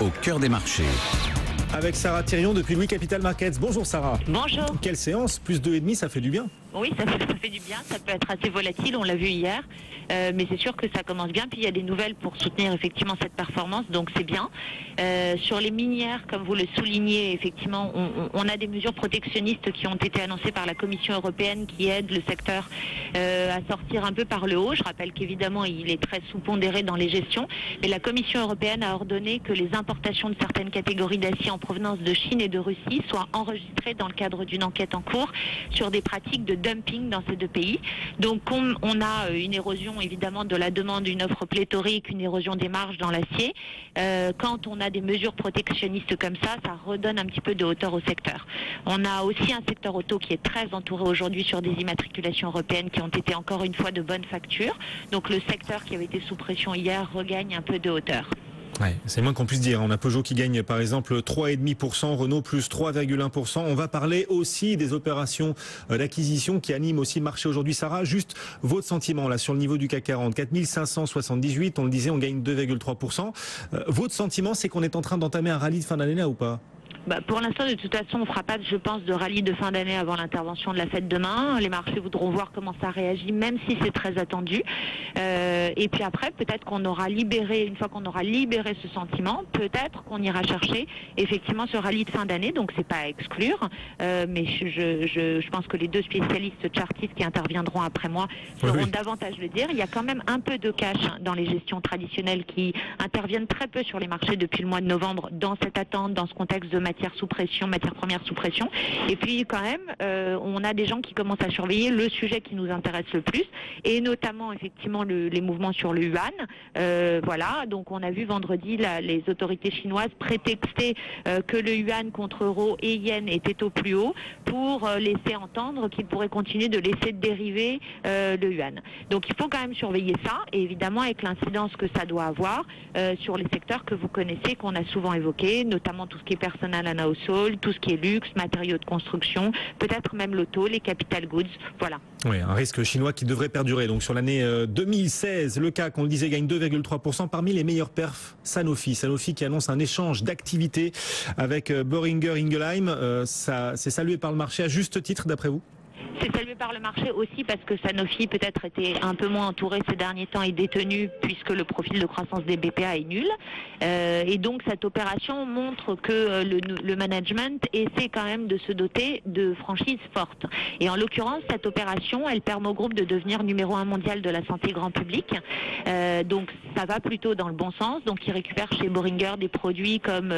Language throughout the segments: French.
au cœur des marchés. Avec Sarah Thirion depuis Louis Capital Markets. Bonjour Sarah. Bonjour. Quelle séance, plus 2,5, ça fait du bien. Oui, ça fait du bien, ça peut être assez volatile, on l'a vu hier, mais c'est sûr que ça commence bien, puis il y a des nouvelles pour soutenir effectivement cette performance, donc c'est bien. Sur les minières, comme vous le soulignez, effectivement, on a des mesures protectionnistes qui ont été annoncées par la Commission européenne qui aident le secteur à sortir un peu par le haut. Je rappelle qu'évidemment, il est très sous-pondéré dans les gestions, mais la Commission européenne a ordonné que les importations de certaines catégories d'acier en provenance de Chine et de Russie soient enregistrées dans le cadre d'une enquête en cours sur des pratiques de dumping dans ces deux pays. Donc on a une érosion évidemment de la demande, une offre pléthorique, une érosion des marges dans l'acier. Quand on a des mesures protectionnistes comme ça redonne un petit peu de hauteur au secteur. On a aussi un secteur auto qui est très entouré aujourd'hui sur des immatriculations européennes qui ont été encore une fois de bonne facture. Donc le secteur qui avait été sous pression hier regagne un peu de hauteur. Ouais, c'est moins qu'on puisse dire. On a Peugeot qui gagne par exemple 3,5%, Renault plus 3,1%. On va parler aussi des opérations d'acquisition qui animent aussi le marché aujourd'hui. Sarah, juste votre sentiment là sur le niveau du CAC 40, 4578, on le disait, on gagne 2,3%. Votre sentiment, c'est qu'on est en train d'entamer un rallye de fin d'année là ou pas ? Pour l'instant, de toute façon, on ne fera pas, je pense, de rallye de fin d'année avant l'intervention de la Fed demain. Les marchés voudront voir comment ça réagit, même si c'est très attendu. Et puis après, peut-être qu'on aura libéré, une fois qu'on aura libéré ce sentiment, peut-être qu'on ira chercher effectivement ce rallye de fin d'année. Donc, c'est pas à exclure. Mais je pense que les deux spécialistes chartistes qui interviendront après moi sauront davantage le dire. Il y a quand même un peu de cash dans les gestions traditionnelles qui interviennent très peu sur les marchés depuis le mois de novembre dans cette attente, dans ce contexte de matières sous pression, matières premières sous pression. Et puis quand même, on a des gens qui commencent à surveiller le sujet qui nous intéresse le plus, et notamment effectivement les mouvements sur le yuan. Voilà, donc on a vu vendredi les autorités chinoises prétexter que le yuan contre euro et yen était au plus haut pour laisser entendre qu'ils pourraient continuer de laisser dériver le yuan. Donc il faut quand même surveiller ça, et évidemment avec l'incidence que ça doit avoir sur les secteurs que vous connaissez, qu'on a souvent évoqués, notamment tout ce qui est personnel and household, tout ce qui est luxe, matériaux de construction, peut-être même l'auto, les capital goods, voilà. Oui, un risque chinois qui devrait perdurer. Donc sur l'année 2016, le CAC, on le disait, gagne 2,3%. Parmi les meilleurs perfs, Sanofi. Sanofi qui annonce un échange d'activités avec Boehringer Ingelheim. Ça, c'est salué par le marché à juste titre, d'après vous ? C'est salué par le marché aussi parce que Sanofi peut-être était un peu moins entouré ces derniers temps et détenu puisque le profil de croissance des BPA est nul. Et donc cette opération montre que le management essaie quand même de se doter de franchises fortes. Et en l'occurrence, cette opération, elle permet au groupe de devenir numéro 1 mondial de la santé grand public. Donc ça va plutôt dans le bon sens. Donc ils récupèrent chez Boehringer des produits comme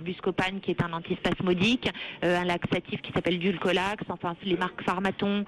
Buscopan qui est un antispasmodique, un laxatif qui s'appelle Dulcolax, enfin les marques Pharmaton,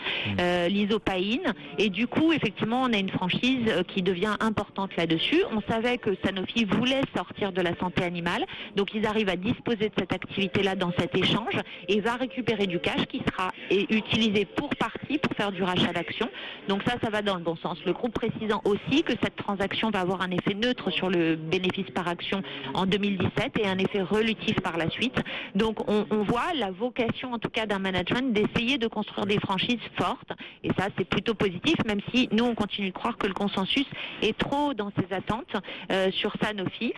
l'Isopaïne, et du coup effectivement on a une franchise qui devient importante là-dessus. On savait que Sanofi voulait sortir de la santé animale, donc ils arrivent à disposer de cette activité-là dans cet échange et va récupérer du cash qui sera utilisé pour partie pour faire du rachat d'actions. Donc ça va dans le bon sens. Le groupe précisant aussi que cette transaction va avoir un effet neutre sur le bénéfice par action en 2017 et un effet relutif par la suite. Donc on voit la vocation en tout cas d'un management d'essayer de construire des franchises fortes, et ça c'est plutôt positif, même si nous on continue de croire que le consensus est trop dans ses attentes sur Sanofi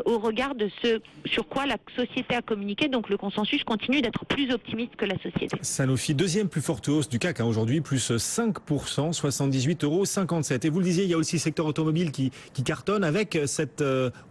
au regard de ce sur quoi la société a communiqué. Donc le consensus continue d'être plus optimiste que la société. Sanofi, deuxième plus forte hausse du CAC aujourd'hui, plus 5%, 78,57 €. Et vous le disiez, il y a aussi le secteur automobile qui cartonne avec cette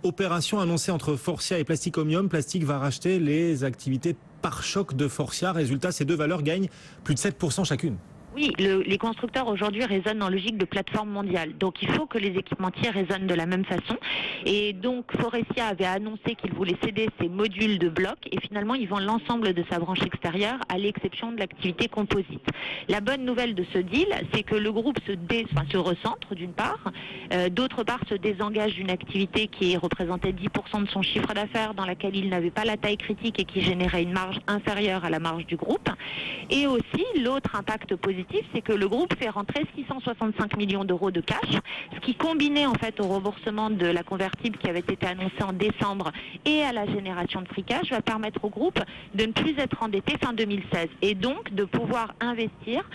opération annoncée entre Faurecia et Plastic Omnium. Plastic va racheter les activités pare-chocs de Faurecia. Résultat, ces deux valeurs gagnent plus de 7% chacune. Oui, les constructeurs aujourd'hui raisonnent en logique de plateforme mondiale. Donc il faut que les équipementiers raisonnent de la même façon. Et donc Faurecia avait annoncé qu'il voulait céder ses modules de blocs et finalement il vend l'ensemble de sa branche extérieure à l'exception de l'activité composite. La bonne nouvelle de ce deal, c'est que le groupe se recentre d'une part, d'autre part se désengage d'une activité qui représentait 10% de son chiffre d'affaires, dans laquelle il n'avait pas la taille critique et qui générait une marge inférieure à la marge du groupe. Et aussi l'autre impact positif, positif, c'est que le groupe fait rentrer 665 millions d'euros de cash, ce qui combiné en fait au remboursement de la convertible qui avait été annoncée en décembre et à la génération de free cash va permettre au groupe de ne plus être endetté fin 2016 et donc de pouvoir investir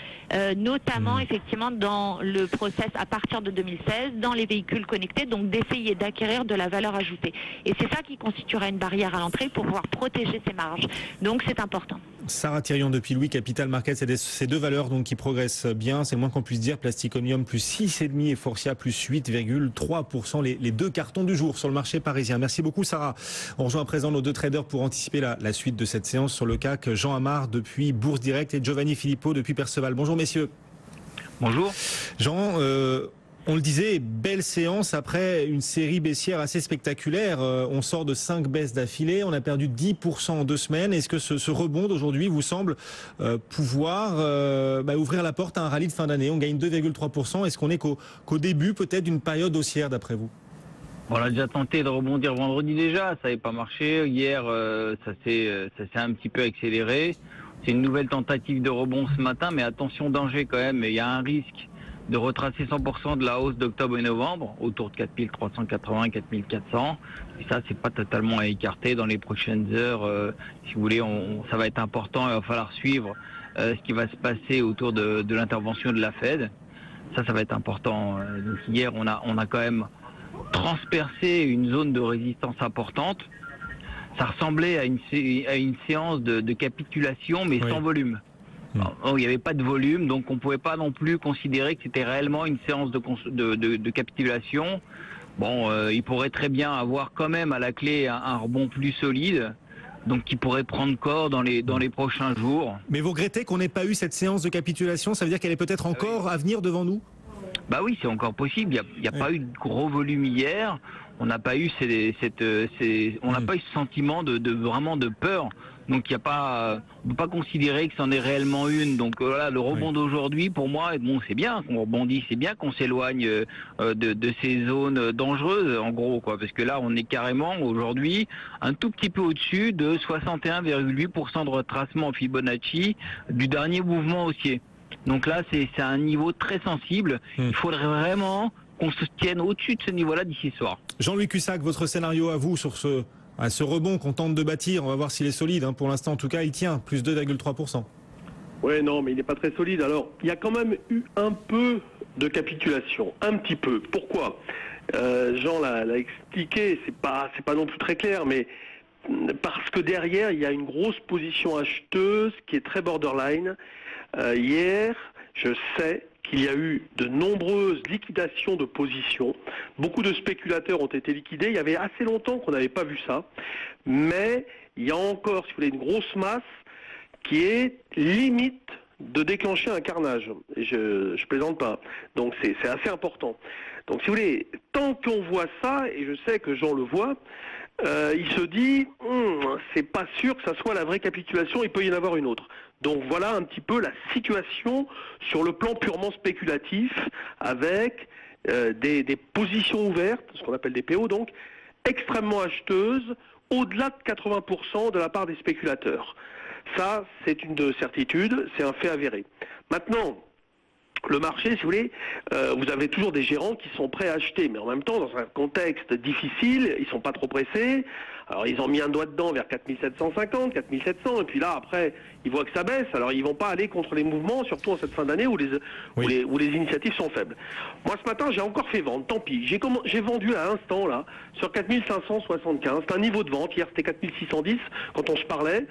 notamment effectivement dans le process à partir de 2016, dans les véhicules connectés, donc d'essayer d'acquérir de la valeur ajoutée. Et c'est ça qui constituera une barrière à l'entrée pour pouvoir protéger ses marges. Donc c'est important. Sarah Thirion depuis Louis Capital Market, c'est ces deux valeurs donc qui progressent bien, c'est le moins qu'on puisse dire. Plasticonium plus 6,5 et Forcia plus 8,3%, les deux cartons du jour sur le marché parisien. Merci beaucoup Sarah. On rejoint à présent nos deux traders pour anticiper la suite de cette séance sur le CAC. Jean Amar depuis Bourse Direct et Giovanni Filippo depuis Perceval. Bonjour messieurs. Bonjour. Jean, on le disait, belle séance après une série baissière assez spectaculaire. On sort de 5 baisses d'affilée, on a perdu 10% en 2 semaines. Est-ce que ce rebond d'aujourd'hui vous semble pouvoir ouvrir la porte à un rallye de fin d'année? On gagne 2,3%. Est-ce qu'on est qu'au début peut-être d'une période haussière d'après vous? On a déjà tenté de rebondir vendredi déjà, ça n'avait pas marché. Hier, ça s'est un petit peu accéléré. C'est une nouvelle tentative de rebond ce matin, mais attention, danger quand même. Il y a un risque de retracer 100% de la hausse d'octobre et novembre, autour de 4380, 4400. Et ça, c'est pas totalement à écarter dans les prochaines heures. Si vous voulez, ça va être important. Il va falloir suivre ce qui va se passer autour de l'intervention de la Fed. Ça va être important. Donc hier, on a quand même transpercé une zone de résistance importante. Ça ressemblait à une séance de capitulation, mais sans volume. Il n'y avait pas de volume, donc on ne pouvait pas non plus considérer que c'était réellement une séance de capitulation. Bon, il pourrait très bien avoir quand même à la clé un rebond plus solide, donc qui pourrait prendre corps dans les prochains jours. Mais vous regrettez qu'on n'ait pas eu cette séance de capitulation? Ça veut dire qu'elle est peut-être encore à venir devant nous? Bah oui, c'est encore possible. Il n'y a pas eu de gros volume hier. On n'a pas eu pas eu ce sentiment vraiment de peur. Donc on ne peut pas considérer que c'en est réellement une. Donc voilà, le rebond d'aujourd'hui, pour moi, bon, c'est bien qu'on rebondisse, c'est bien qu'on s'éloigne de ces zones dangereuses, en gros, quoi. Parce que là, on est carrément aujourd'hui un tout petit peu au-dessus de 61,8% de retracement Fibonacci du dernier mouvement haussier. Donc là, c'est un niveau très sensible. Il faudrait vraiment qu'on se tienne au-dessus de ce niveau-là d'ici ce soir. Jean-Louis Cussac, votre scénario à vous sur ce rebond qu'on tente de bâtir, on va voir s'il est solide. Pour l'instant, en tout cas, il tient, plus 2,3%. Oui, non, mais il n'est pas très solide. Alors, il y a quand même eu un peu de capitulation, un petit peu. Pourquoi? Jean l'a expliqué, c'est pas non plus très clair, mais parce que derrière, il y a une grosse position acheteuse qui est très borderline. Hier, je sais qu'il y a eu de nombreuses liquidations de positions. Beaucoup de spéculateurs ont été liquidés. Il y avait assez longtemps qu'on n'avait pas vu ça. Mais il y a encore, si vous voulez, une grosse masse qui est limite de déclencher un carnage. Et je plaisante pas. Donc c'est assez important. Donc si vous voulez, tant qu'on voit ça, et je sais que Jean le voit, il se dit, c'est pas sûr que ça soit la vraie capitulation, il peut y en avoir une autre. Donc voilà un petit peu la situation sur le plan purement spéculatif, avec des positions ouvertes, ce qu'on appelle des PO donc, extrêmement acheteuses, au-delà de 80% de la part des spéculateurs. Ça, c'est une certitude, c'est un fait avéré. Maintenant, le marché, si vous voulez, vous avez toujours des gérants qui sont prêts à acheter, mais en même temps, dans un contexte difficile, ils sont pas trop pressés. Alors, ils ont mis un doigt dedans vers 4750, 4700, et puis là, après, ils voient que ça baisse. Alors, ils vont pas aller contre les mouvements, surtout en cette fin d'année où les initiatives sont faibles. Moi, ce matin, j'ai encore fait vendre, tant pis. J'ai vendu à l'instant, là, sur 4575. C'est un niveau de vente. Hier, c'était 4610 quand on se parlait.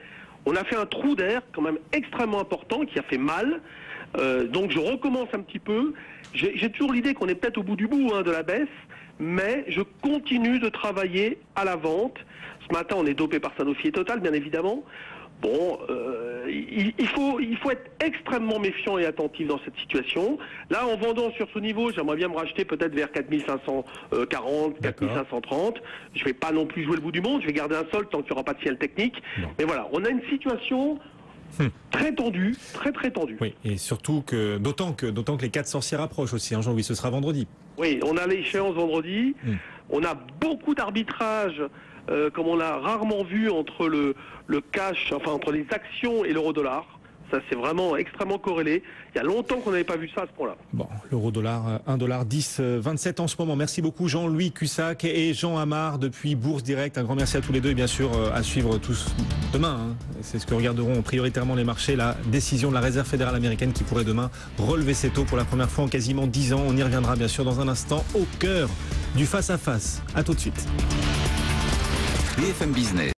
On a fait un trou d'air quand même extrêmement important qui a fait mal. Donc je recommence un petit peu. J'ai toujours l'idée qu'on est peut-être au bout du bout de la baisse, mais je continue de travailler à la vente. Ce matin, on est dopé par Sanofi et Total, bien évidemment. Bon, il faut être extrêmement méfiant et attentif dans cette situation. Là, en vendant sur ce niveau, j'aimerais bien me racheter peut-être vers 4540, 4530. Je vais pas non plus jouer le bout du monde, je vais garder un sol tant qu'il n'y aura pas de ciel technique. Non. Mais voilà, on a une situation très tendue, très tendue. Oui, et surtout que, d'autant que les 4 sorcières approchent aussi, Jean-Louis, ce sera vendredi. Oui, on a l'échéance vendredi. On a beaucoup d'arbitrage, comme on l'a rarement vu entre le cash, enfin entre les actions et l'euro-dollar. Ça, c'est vraiment extrêmement corrélé. Il y a longtemps qu'on n'avait pas vu ça à ce point-là. Bon, l'euro-dollar, 1,1027 en ce moment. Merci beaucoup Jean-Louis Cussac et Jean Amar depuis Bourse Direct. Un grand merci à tous les deux et bien sûr à suivre tous demain. C'est ce que regarderont prioritairement les marchés. La décision de la Réserve fédérale américaine qui pourrait demain relever ses taux pour la première fois en quasiment 10 ans. On y reviendra bien sûr dans un instant au cœur du face-à-face. À tout de suite. BFM Business.